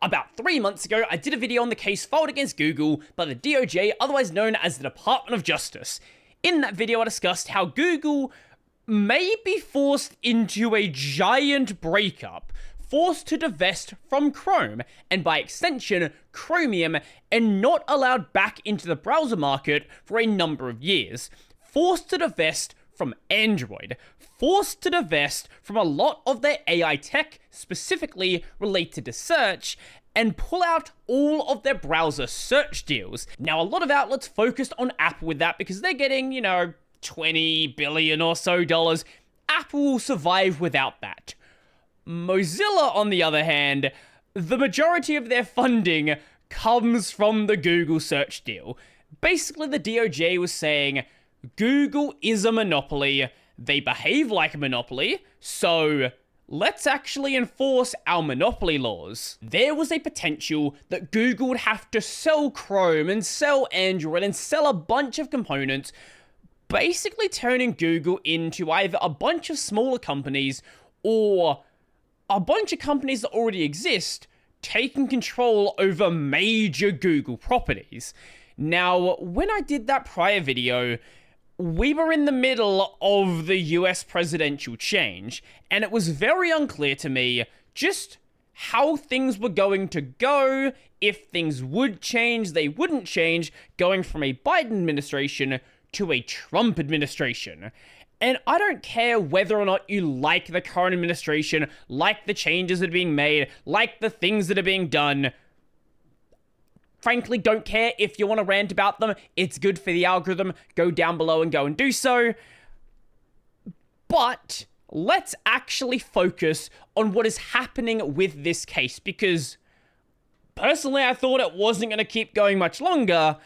About 3 months ago, I did a video on the case filed against Google by the DOJ, otherwise known as the Department of Justice. In that video, I discussed how Google may be forced into a giant breakup, forced to divest from Chrome, and by extension, Chromium, and not allowed back into the browser market for a number of years. Forced to divest from Android, forced to divest from a lot of their AI tech, specifically related to search, and pull out all of their browser search deals. Now, a lot of outlets focused on Apple with that because they're getting, $20 billion or so dollars. Apple will survive without that. Mozilla, on the other hand, the majority of their funding comes from the Google search deal. Basically, the DOJ was saying, Google is a monopoly, they behave like a monopoly, so let's actually enforce our monopoly laws. There was a potential that Google would have to sell Chrome and sell Android and sell a bunch of components, basically turning Google into either a bunch of smaller companies or a bunch of companies that already exist taking control over major Google properties. Now, when I did that prior video, we were in the middle of the US presidential change, and it was very unclear to me just how things were going to go, if things would change, they wouldn't change, going from a Biden administration to a Trump administration. And I don't care whether or not you like the current administration, like the changes that are being made, like the things that are being done. Frankly, don't care if you want to rant about them. It's good for the algorithm. Go down below and go and do so. But let's actually focus on what is happening with this case, because personally, I thought it wasn't going to keep going much longer.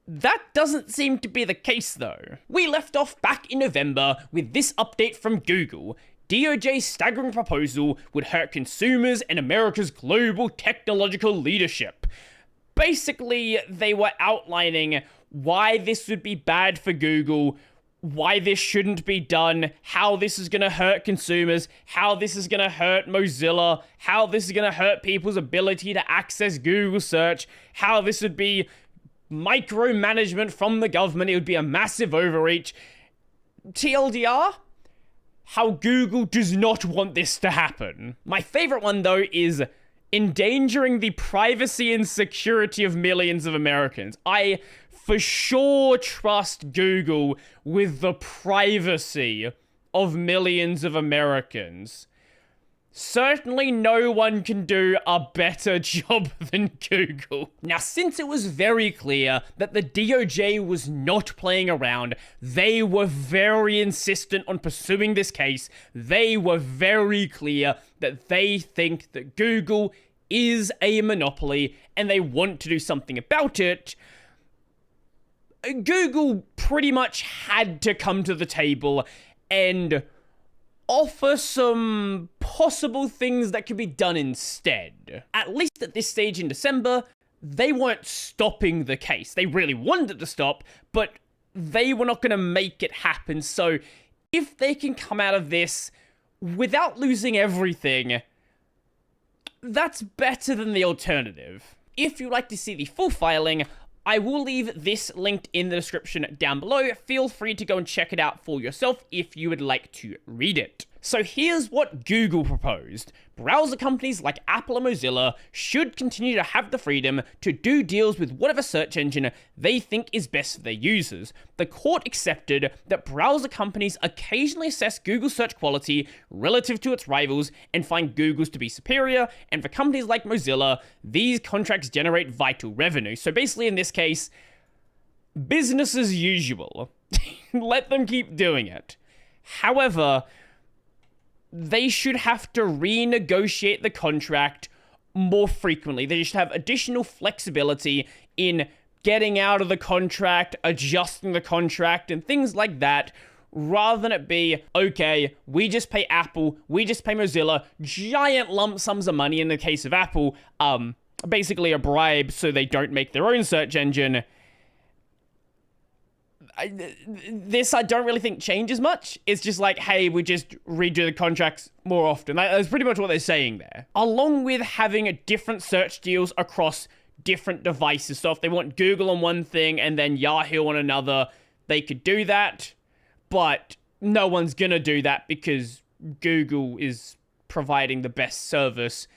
That doesn't seem to be the case, though. We left off back in November with this update from Google. DOJ's staggering proposal would hurt consumers and America's global technological leadership. Basically, they were outlining why this would be bad for Google, why this shouldn't be done, how this is going to hurt consumers, how this is going to hurt Mozilla, how this is going to hurt people's ability to access Google search, how this would be micromanagement from the government, it would be a massive overreach. TLDR, how Google does not want this to happen. My favorite one, though, is endangering the privacy and security of millions of Americans. I for sure trust Google with the privacy of millions of Americans. Certainly no one can do a better job than Google. Now, since it was very clear that the DOJ was not playing around, they were very insistent on pursuing this case. They were very clear that they think that Google is a monopoly and they want to do something about it. Google pretty much had to come to the table and offer some possible things that could be done instead. At least at this stage in December, they weren't stopping the case. They really wanted it to stop, but they were not going to make it happen. So if they can come out of this without losing everything, that's better than the alternative. If you'd like to see the full filing, I will leave this linked in the description down below. Feel free to go and check it out for yourself if you would like to read it. So here's what Google proposed. Browser companies like Apple and Mozilla should continue to have the freedom to do deals with whatever search engine they think is best for their users. The court accepted that browser companies occasionally assess Google search quality relative to its rivals and find Google's to be superior, and for companies like Mozilla, these contracts generate vital revenue. So basically in this case, business as usual. Let them keep doing it. However, they should have to renegotiate the contract more frequently. They should have additional flexibility in getting out of the contract, adjusting the contract, and things like that, rather than it be, okay, we just pay Apple, we just pay Mozilla, giant lump sums of money in the case of Apple, basically a bribe so they don't make their own search engine. this I don't really think changes much. It's just like, hey, we just redo the contracts more often. That's pretty much what they're saying there. Along with having different search deals across different devices. So if they want Google on one thing and then Yahoo on another, they could do that. But no one's gonna do that because Google is providing the best service,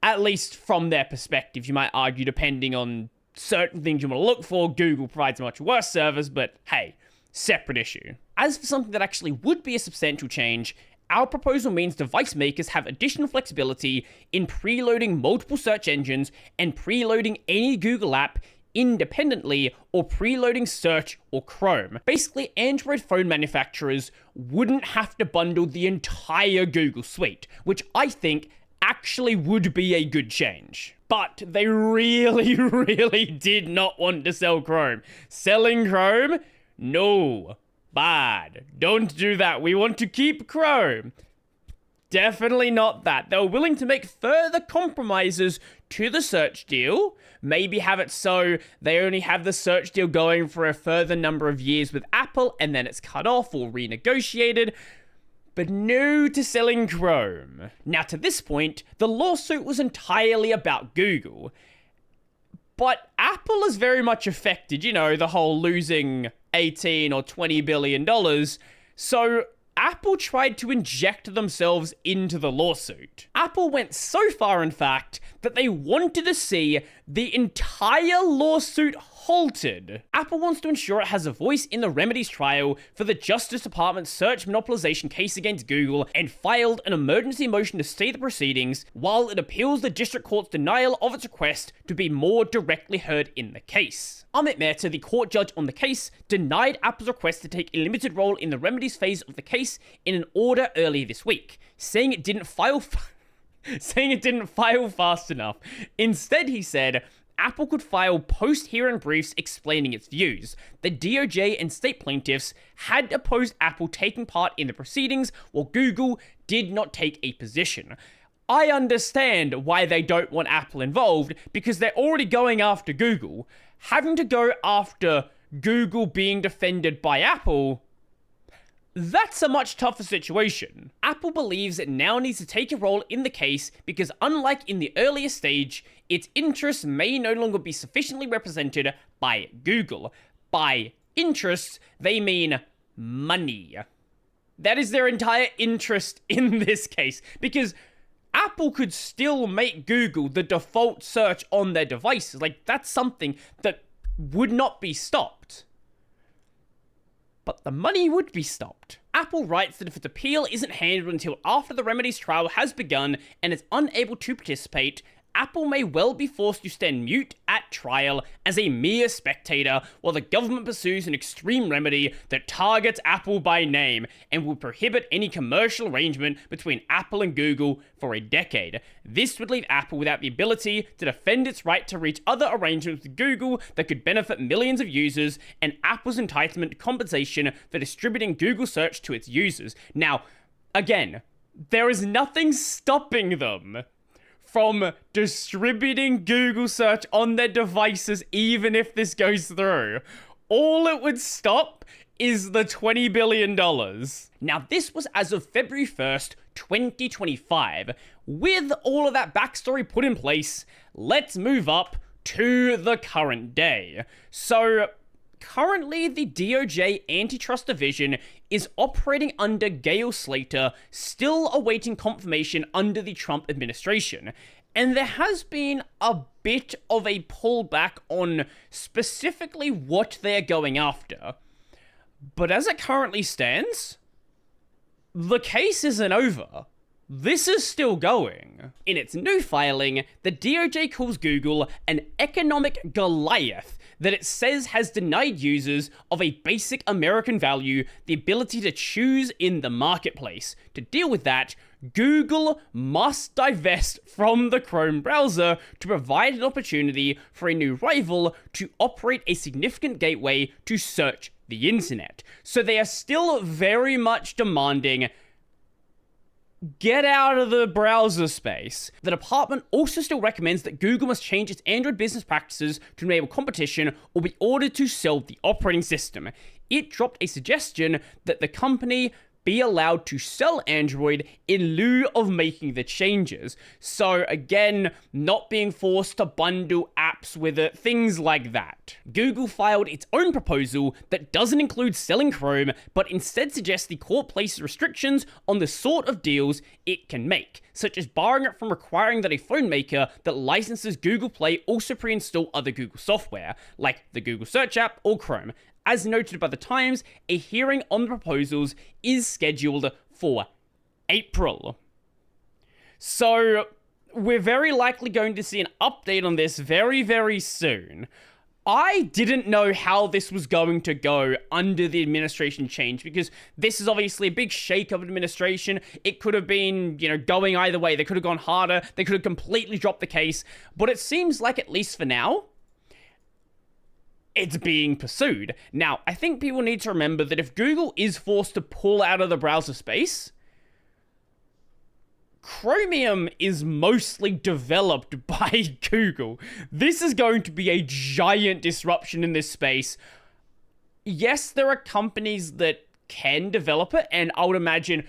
at least from their perspective. You might argue, depending on certain things you want to look for, Google provides a much worse service, but hey, separate issue. As for something that actually would be a substantial change, our proposal means device makers have additional flexibility in preloading multiple search engines and preloading any Google app independently, or preloading search or Chrome. Basically, Android phone manufacturers wouldn't have to bundle the entire Google suite, which I think actually would be a good change. But they really, really did not want to sell Chrome. Selling Chrome? No. Bad. Don't do that. We want to keep Chrome. Definitely not that. They were willing to make further compromises to the search deal. Maybe have it so they only have the search deal going for a further number of years with Apple, and then it's cut off or renegotiated. But no to selling Chrome. Now, to this point, the lawsuit was entirely about Google. But Apple is very much affected, you know, the whole losing 18 or $20 billion. So Apple tried to inject themselves into the lawsuit. Apple went so far, in fact, that they wanted to see the entire lawsuit halted. Apple wants to ensure it has a voice in the remedies trial for the Justice Department's search monopolization case against Google, and filed an emergency motion to stay the proceedings while it appeals the district court's denial of its request to be more directly heard in the case. Amit Mehta, the court judge on the case, denied Apple's request to take a limited role in the remedies phase of the case in an order earlier this week, saying it didn't file fast enough. Instead, he said, Apple could file post-hearing briefs explaining its views. The DOJ and state plaintiffs had opposed Apple taking part in the proceedings, while Google did not take a position. I understand why they don't want Apple involved, because they're already going after Google. Having to go after Google being defended by Apple, that's a much tougher situation. Apple believes it now needs to take a role in the case because, unlike in the earlier stage, its interests may no longer be sufficiently represented by Google. By interests, they mean money. That is their entire interest in this case, because Apple could still make Google the default search on their devices. Like, that's something that would not be stopped. But the money would be stopped. Apple writes that if its appeal isn't handled until after the remedies trial has begun and is unable to participate, Apple may well be forced to stand mute at trial as a mere spectator while the government pursues an extreme remedy that targets Apple by name and will prohibit any commercial arrangement between Apple and Google for a decade. This would leave Apple without the ability to defend its right to reach other arrangements with Google that could benefit millions of users, and Apple's entitlement to compensation for distributing Google search to its users. Now, again, there is nothing stopping them from distributing Google search on their devices, even if this goes through. All it would stop is the $20 billion. Now, this was as of February 1st, 2025. With all of that backstory put in place, let's move up to the current day. So, currently, the DOJ Antitrust Division is operating under Gail Slater, still awaiting confirmation under the Trump administration. And there has been a bit of a pullback on specifically what they're going after. But as it currently stands, the case isn't over. This is still going. In its new filing, the DOJ calls Google an economic Goliath that it says has denied users of a basic American value the ability to choose in the marketplace. To deal with that, Google must divest from the Chrome browser to provide an opportunity for a new rival to operate a significant gateway to search the internet. So they are still very much demanding get out of the browser space. The department also still recommends that Google must change its Android business practices to enable competition or be ordered to sell the operating system. it dropped a suggestion that the company be allowed to sell Android in lieu of making the changes. So again, not being forced to bundle apps with it, things like that. Google filed its own proposal that doesn't include selling Chrome, but instead suggests the court places restrictions on the sort of deals it can make, such as barring it from requiring that a phone maker that licenses Google Play also pre-install other Google software, like the Google Search app or Chrome. As noted by The Times, a hearing on the proposals is scheduled for April. So, we're very likely going to see an update on this very, very soon. I didn't know how this was going to go under the administration change, because this is obviously a big shake of administration. It could have been, going either way. They could have gone harder. They could have completely dropped the case. But it seems like, at least for now, it's being pursued. Now, I think people need to remember that if Google is forced to pull out of the browser space, Chromium is mostly developed by Google. This is going to be a giant disruption in this space. Yes, there are companies that can develop it, and I would imagine,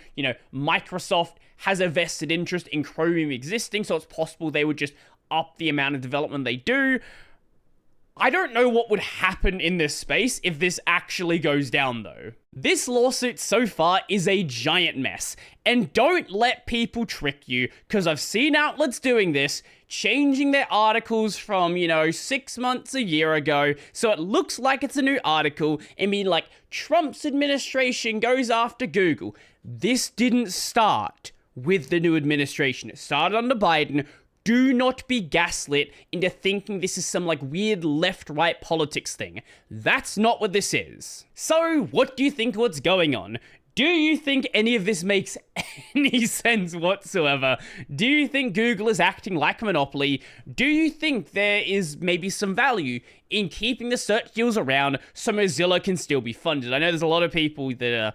Microsoft has a vested interest in Chromium existing, so it's possible they would just up the amount of development they do. I don't know what would happen in this space if this actually goes down, though. This lawsuit so far is a giant mess, and don't let people trick you, because I've seen outlets doing this, changing their articles from, 6 months, a year ago, so it looks like it's a new article, and being like, Trump's administration goes after Google. This didn't start with the new administration. It started under Biden. Do not be gaslit into thinking this is some weird left-right politics thing. That's not what this is. So, what do you think what's going on? Do you think any of this makes any sense whatsoever? Do you think Google is acting like a monopoly? Do you think there is maybe some value in keeping the search deals around so Mozilla can still be funded? I know there's a lot of people that are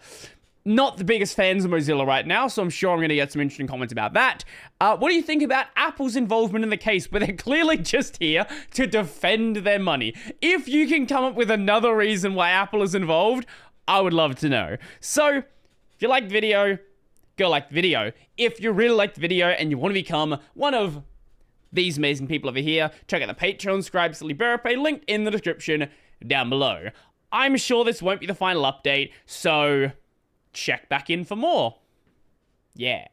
not the biggest fans of Mozilla right now, so I'm sure I'm going to get some interesting comments about that. What do you think about Apple's involvement in the case, where they're clearly just here to defend their money? If you can come up with another reason why Apple is involved, I would love to know. So, if you liked the video, go like the video. If you really liked the video and you want to become one of these amazing people over here, check out the Patreon, subscribe, Silly Burpay, linked in the description down below. I'm sure this won't be the final update, so check back in for more. Yeah.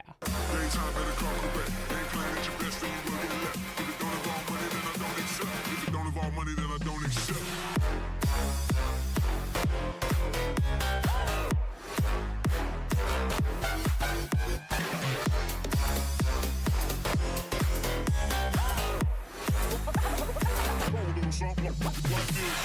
Like this.